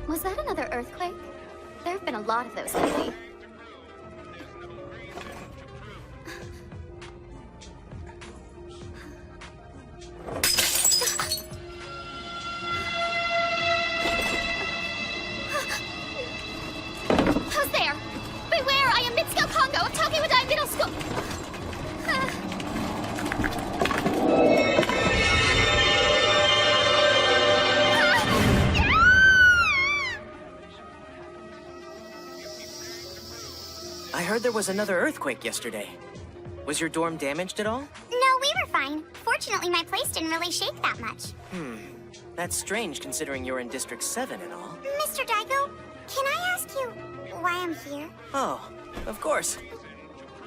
Was that another earthquake? There have been a lot of those lately. Who's there? Beware, I am Mitsuko Kongo of Tokiwadai Middle School. I heard there was another earthquake yesterday. Was your dorm damaged at all? No, we were fine. Fortunately, my place didn't really shake that much. That's strange considering you're in District 7 and all. Mr. Daigo, can I ask you why I'm here? Oh, of course.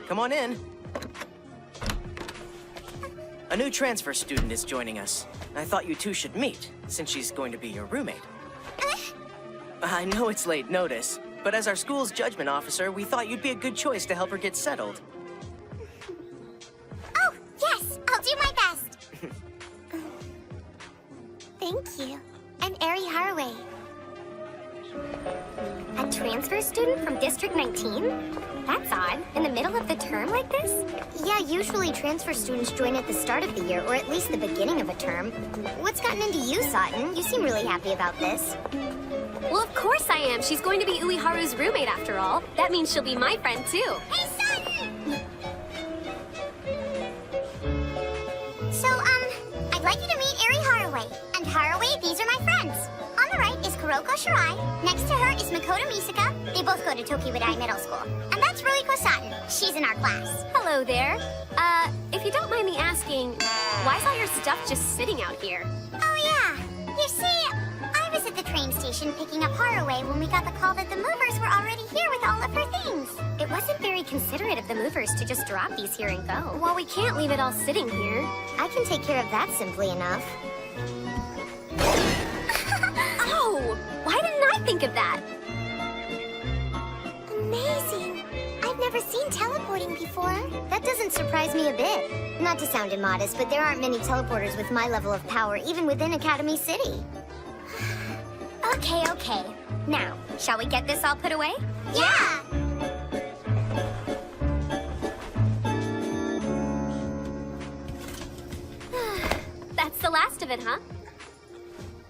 Come on in. A new transfer student is joining us. I thought you two should meet, since she's going to be your roommate. I know it's late notice, but as our school's judgment officer, we thought you'd be a good choice to help her get settled. Oh, yes, I'll do my best. Thank you. I'm Eri Haraway. A transfer student from District 19? That's odd. In the middle of the term like this? Yeah, usually transfer students join at the start of the year, or at least the beginning of a term. What's gotten into you, Certaner? You seem really happy about this. Well, of course I am. She's going to be Ueharu's roommate after all. That means she'll be my friend too. Hey, Certaner! So, I'd like you to meet Eri Haraway. And Haraway, these are my friends. On the right is Kuroko Shirai. Next to her is Makoto Misaka. They both go to Tokiwadai Middle School. And that's Ruiko Certaner. She's in our class. Hello there. If you don't mind me asking, why's all your stuff just sitting out here? Oh, yeah. You see, I was at the train station picking up Haraway when we got the call that the movers were already here with all of her things. It wasn't very considerate of the movers to just drop these here and go. Well, we can't leave it all sitting here. I can take care of that simply enough. Oh! Why didn't I think of that? Amazing. I've never seen teleporting before. That doesn't surprise me a bit. Not to sound immodest, but there aren't many teleporters with my level of power, even within Academy City. Okay. Now, shall we get this all put away? Yeah! That's the last of it, huh?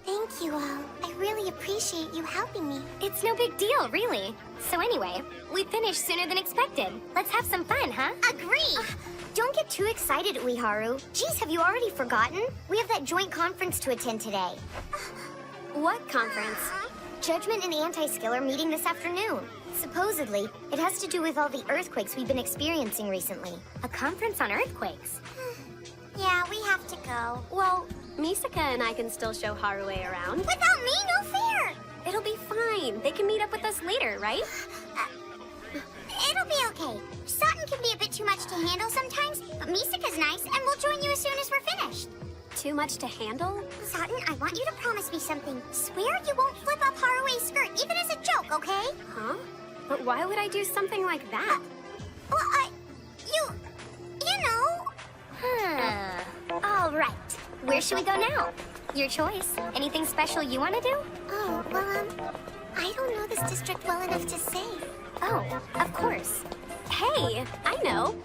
Thank you all. I really appreciate you helping me. It's no big deal, really. So anyway, we finished sooner than expected. Let's have some fun, huh? Agree! Don't get too excited, Ueharu. Geez, have you already forgotten? We have that joint conference to attend today. What conference? Judgment and Anti-Skill are meeting this afternoon. Supposedly, it has to do with all the earthquakes we've been experiencing recently. A conference on earthquakes? Yeah, we have to go. Well, Misaka and I can still show Haraway around. Without me, no fair! It'll be fine. They can meet up with us later, right? It'll be okay. Certaner can be a bit too much to handle sometimes, but Misaka's nice, and we'll join you as soon as we're finished. Too much to handle? Certaner, I want you to promise me something. Swear you won't flip up Haraway's skirt, even as a joke, okay? Huh? But why would I do something like that? Well, you know... All right. Where should we go now? Your choice. Anything special you want to do? Oh, well, I don't know this district well enough to say. Oh, of course. Hey, I know.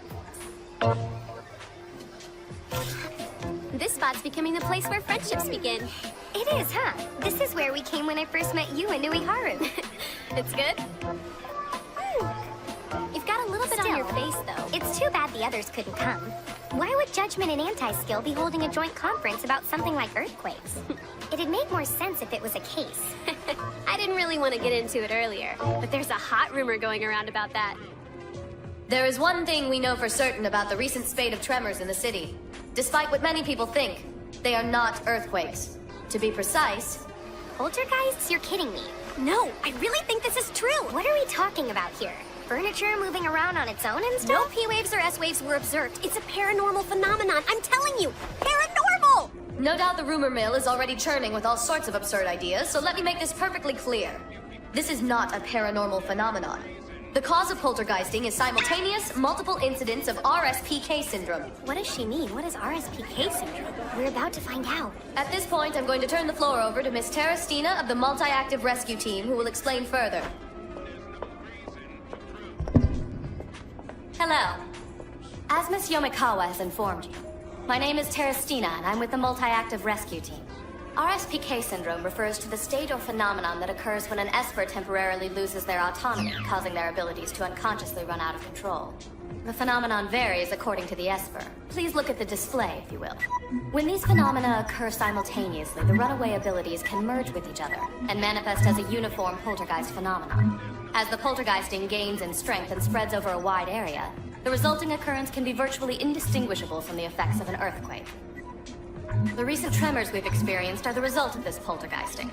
This spot's becoming the place where friendships begin. It is, huh? This is where we came when I first met you and Ueharu. It's good? You've got a little bit on your face, though. It's too bad the others couldn't come. Why would Judgment and Anti-Skill be holding a joint conference about something like earthquakes? It'd make more sense if it was a case. I didn't really want to get into it earlier, but there's a hot rumor going around about that. There is one thing we know for certain about the recent spate of tremors in the city. Despite what many people think, they are not earthquakes. To be precise... Poltergeists? You're kidding me. No, I really think this is true. What are we talking about here? Furniture moving around on its own and stuff? No P-waves or S-waves were observed. It's a paranormal phenomenon. I'm telling you, paranormal! No doubt the rumor mill is already churning with all sorts of absurd ideas, so let me make this perfectly clear. This is not a paranormal phenomenon. The cause of poltergeisting is simultaneous, multiple incidents of RSPK syndrome. What does she mean? What is RSPK syndrome? We're about to find out. At this point, I'm going to turn the floor over to Miss Terestina of the Multi-Active Rescue Team, who will explain further. Hello. As Miss Yomikawa has informed you, my name is Terestina, and I'm with the Multi-Active Rescue Team. RSPK syndrome refers to the state or phenomenon that occurs when an Esper temporarily loses their autonomy, causing their abilities to unconsciously run out of control. The phenomenon varies according to the Esper. Please look at the display, if you will. When these phenomena occur simultaneously, the runaway abilities can merge with each other and manifest as a uniform poltergeist phenomenon. As the poltergeisting gains in strength and spreads over a wide area, the resulting occurrence can be virtually indistinguishable from the effects of an earthquake. The recent tremors we've experienced are the result of this poltergeisting.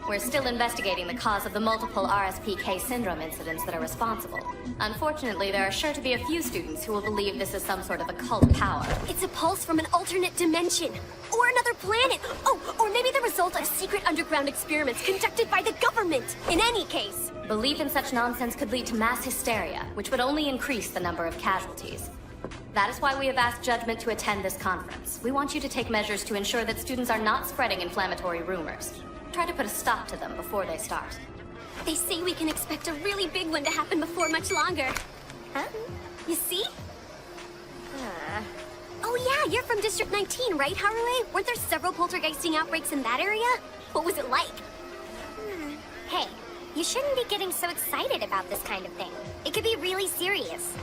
We're still investigating the cause of the multiple RSPK syndrome incidents that are responsible. Unfortunately, there are sure to be a few students who will believe this is some sort of occult power. It's a pulse from an alternate dimension. Or another planet. Oh, or maybe the result of secret underground experiments conducted by the government. In any case. Belief in such nonsense could lead to mass hysteria, which would only increase the number of casualties. That is why we have asked Judgment to attend this conference. We want you to take measures to ensure that students are not spreading inflammatory rumors. Try to put a stop to them before they start. They say we can expect a really big one to happen before much longer. Huh? You see? Oh yeah, you're from District 19, right, Harué? Weren't there several poltergeisting outbreaks in that area? What was it like? Hey, you shouldn't be getting so excited about this kind of thing. It could be really serious.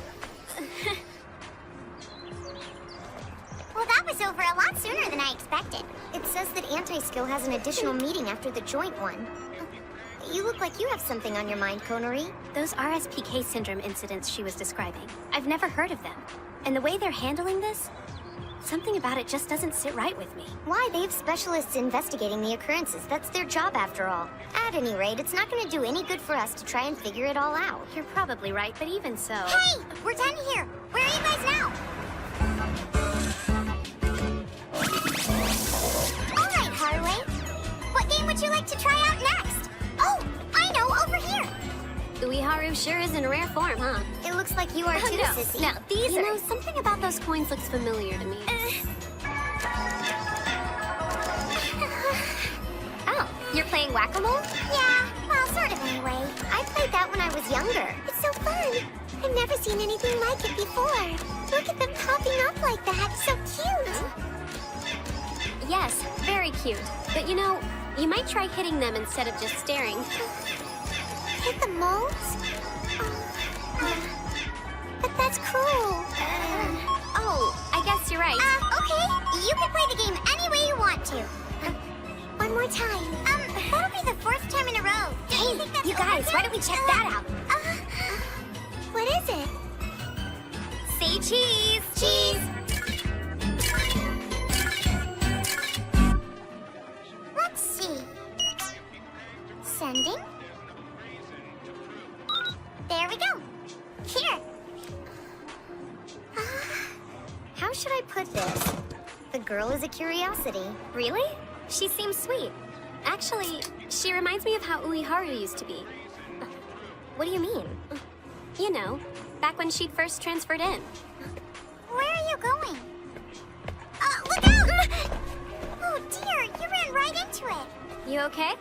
Well, that was over a lot sooner than I expected. It says that Anti-Skill has an additional meeting after the joint one. You look like you have something on your mind, Konori. Those RSPK syndrome incidents she was describing, I've never heard of them. And the way they're handling this, something about it just doesn't sit right with me. Why? They have specialists investigating the occurrences. That's their job after all. At any rate, it's not going to do any good for us to try and figure it all out. You're probably right, but even so... Hey! We're done here! Where are you guys now? Alright, Harué. What game would you like to try out next? Oh! I know! Over here! Uiharu sure is in rare form, huh? It looks like you are too, no. Sissy. Now, these are... something about those coins looks familiar to me. Oh, you're playing Whack-A-Mole? Yeah, well, sort of anyway. I played that when I was younger. It's so fun! I've never seen anything like it before. Look at them popping up like that. So cute! Yes, very cute. But you know, you might try hitting them instead of just staring. Hit the molds? But that's cruel. Oh, I guess you're right. Okay. You can play the game any way you want to. One more time. That'll be the 4th time in a row. Hey, you guys, why don't we check that out? What is it? Say cheese! Cheese! Let's see. Sending. There we go. Here. How should I put this? The girl is a curiosity. Really? She seems sweet. Actually, she reminds me of how Uiharu used to be. What do you mean? You know, back when she'd first transferred in. Where are you going? Look out! Oh dear, you ran right into it. You okay?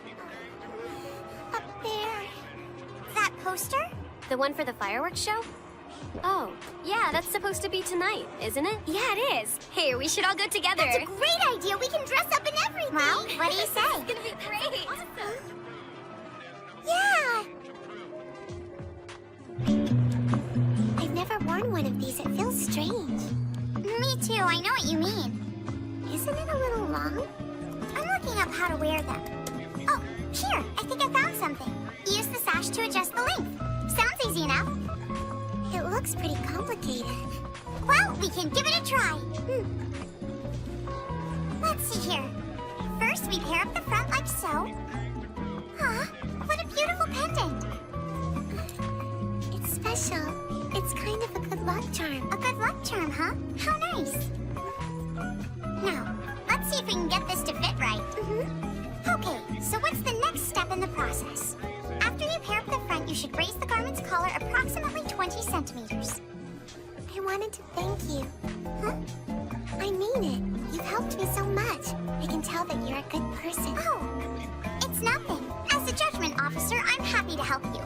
Up there. That poster? The one for the fireworks show? Oh, yeah, that's supposed to be tonight, isn't it? Yeah, it is. Here, we should all go together. That's a great idea. We can dress up in everything. Well, what do you say? It's gonna be great. Awesome. Yeah. I've never worn one of these. It feels strange. Me too. I know what you mean. Isn't it a little long? I'm looking up how to wear them. Oh, here. I think I found something. Use the sash to adjust the length. Sounds easy enough. It looks pretty complicated. Well, we can give it a try. Let's see here. First, we pair up the front like so. Huh, what a beautiful pendant. It's special. It's kind of a good luck charm. A good luck charm, huh? How nice. Now, let's see if we can get this to fit right. Okay, so what's the next step in the process? After you pair up the front, you should raise the garment's collar approximately 20 centimeters. I wanted to thank you. Huh? I mean it. You've helped me so much. I can tell that you're a good person. Oh, it's nothing. As a judgment officer, I'm happy to help you.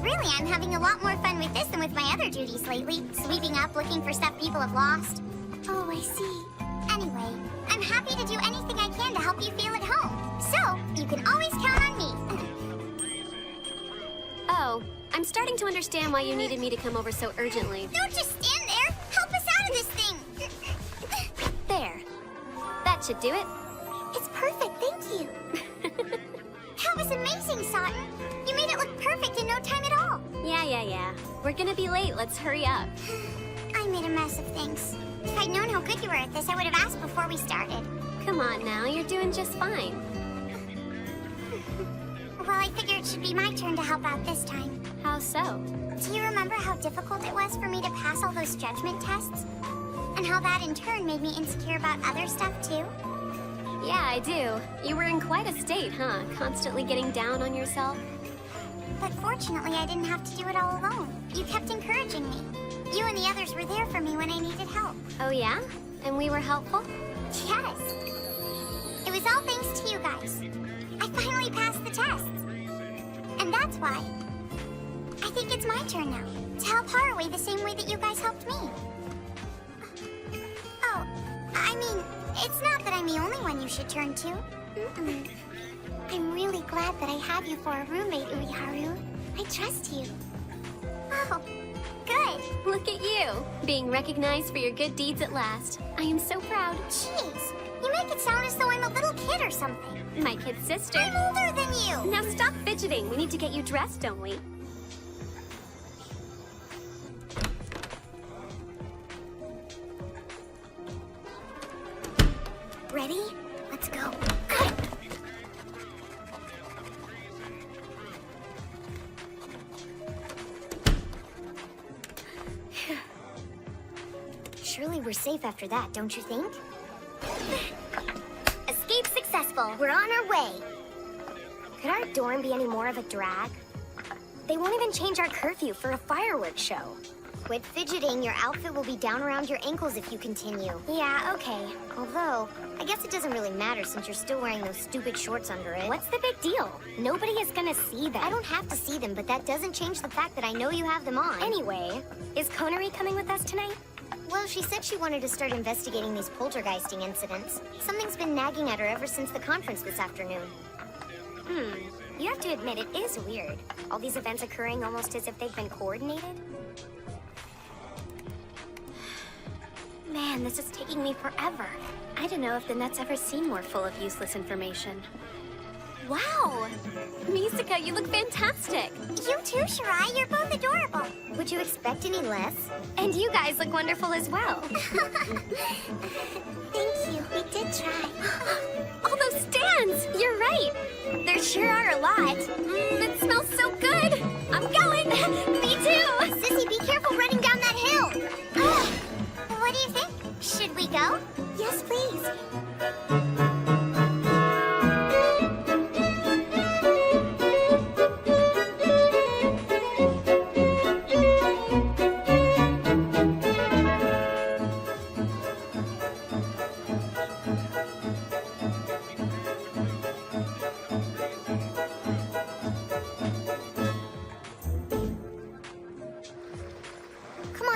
Really, I'm having a lot more fun with this than with my other duties lately. Sweeping up, looking for stuff people have lost. Oh, I see. Anyway, I'm happy to do anything I can to help you feel at home. So, you can always count on me. Oh, I'm starting to understand why you needed me to come over so urgently. Don't just stand there. Help us out of this thing. There. That should do it. It's perfect, thank you. That was amazing, Certaner. You made it look perfect in no time at all. Yeah. We're gonna be late. Let's hurry up. I made a mess of things. If I'd known how good you were at this, I would have asked before we started. Come on now, you're doing just fine. Well, I figured it should be my turn to help out this time. How so? Do you remember how difficult it was for me to pass all those judgment tests? And how that in turn made me insecure about other stuff too? Yeah, I do. You were in quite a state, huh? Constantly getting down on yourself? But fortunately, I didn't have to do it all alone. You kept encouraging me. You and the others were there for me when I needed help. Oh yeah? And we were helpful? Yes. It was all thanks to you guys. I finally passed the tests. And that's why I think it's my turn now to help Haraway the same way that you guys helped me. Oh, I mean, it's not that I'm the only one you should turn to. I'm really glad that I have you for a roommate, Uiharu. I trust you. Oh, good. Look at you, being recognized for your good deeds at last. I am so proud. Jeez, you make it sound as though I'm a little kid or something. My kid sister. I'm older than you. Now stop fidgeting. We need to get you dressed, don't we? Ready? Let's go. Surely we're safe after that, don't you think? Escape successful. We're on our way. Could our dorm be any more of a drag? They won't even change our curfew for a fireworks show. Quit fidgeting. Your outfit will be down around your ankles if you continue. Yeah, okay. Although, I guess it doesn't really matter since you're still wearing those stupid shorts under it. What's the big deal? Nobody is gonna see them. I don't have to see them, but that doesn't change the fact that I know you have them on. Anyway, is Konari coming with us tonight? Well, she said she wanted to start investigating these poltergeisting incidents. Something's been nagging at her ever since the conference this afternoon. You have to admit, it is weird. All these events occurring almost as if they've been coordinated. Man, this is taking me forever. I don't know if the net's ever seen more full of useless information. Wow! Misaka, you look fantastic! You too, Shirai. You're both adorable. Would you expect any less? And you guys look wonderful as well. Thank you. We did try. All those stands! You're right! There sure are a lot. It smells so good! I'm going! Me too! Sissy, be careful running down that hill! What do you think? Should we go? Yes, please.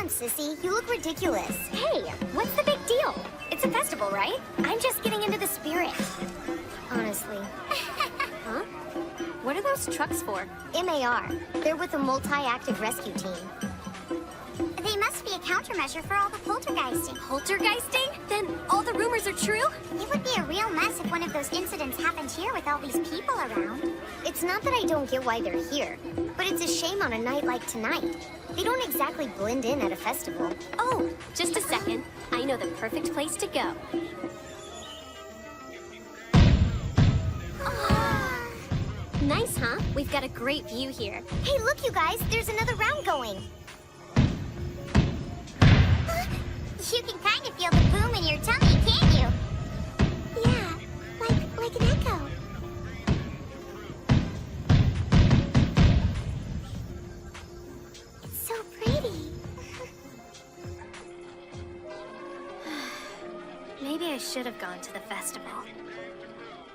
Sissy, you look ridiculous. Hey, what's the big deal? It's a festival, right? I'm just getting into the spirit. Honestly. Huh? What are those trucks for? MAR. They're with a multi-active rescue team. They must be a countermeasure for all the poltergeisting. Poltergeisting? Then all the rumors are true? It would be a real mess if one of those incidents happened here with all these people around. It's not that I don't get why they're here, but it's a shame on a night like tonight. They don't exactly blend in at a festival. Oh, just a second. I know the perfect place to go. Nice, huh? We've got a great view here. Hey, look, you guys. There's another round going. You can kind of feel the boom in your tummy, can't you? Yeah, like an echo. should have gone to the festival.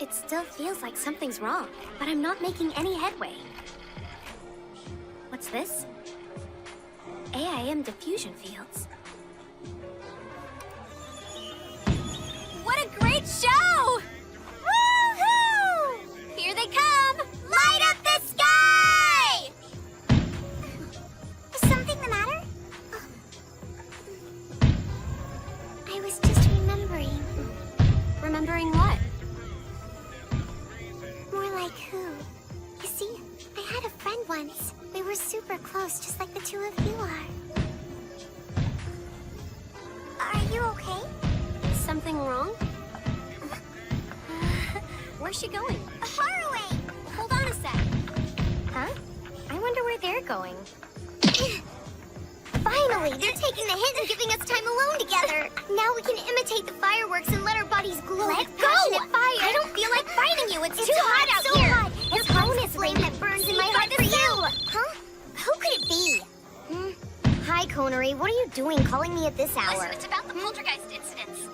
It still feels like something's wrong, but I'm not making any headway. What's this? AIM diffusion fields. What a great show! Woohoo! Here they come! Light up the sky! Is something the matter? I was just remembering. Remembering what? More like who? You see, I had a friend once. We were super close, just like the two of you are. Are you okay? Something wrong? Where's she going? Haraway! Hold on a sec. Huh? I wonder where they're going. Finally, they're taking the hint and giving us time alone together. Now we can imitate the fireworks and let our bodies glow. Let with go! passionate fire. I don't feel like fighting you. It's too so hot out so here. Hot. Your Your phone phone is flame that burns in my Please heart try for this you. Huh? Who could it be? Hi, Connery. What are you doing calling me at this hour? Listen, it's about the poltergeist incidents.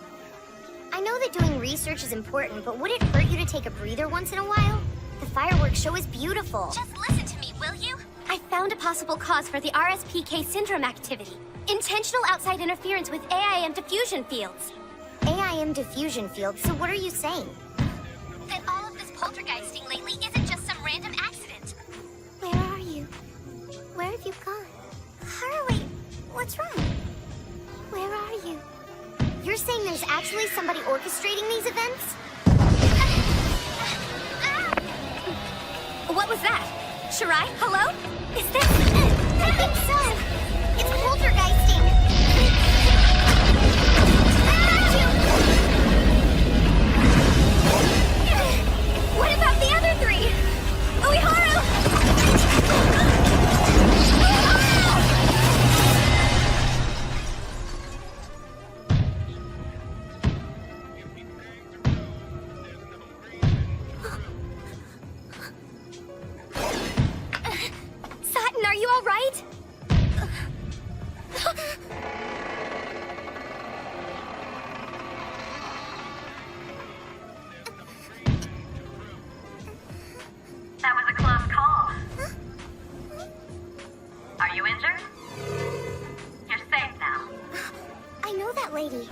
I know that doing research is important, but would it hurt you to take a breather once in a while? The fireworks show is beautiful. Just listen to me, will you? I found a possible cause for the RSPK syndrome activity. Intentional outside interference with AIM diffusion fields. AIM diffusion field, so what are you saying? That all of this poltergeisting lately isn't just some random accident. Where are you? Where have you gone? Haraway, what's wrong? Where are you? You're saying there's actually somebody orchestrating these events? What was that? Shirai, hello? Is this... I think so. It's poltergeisting. What about the other three? Uiharu! Satin, are you all right? That was a close call. Are you injured? You're safe now. I know that lady.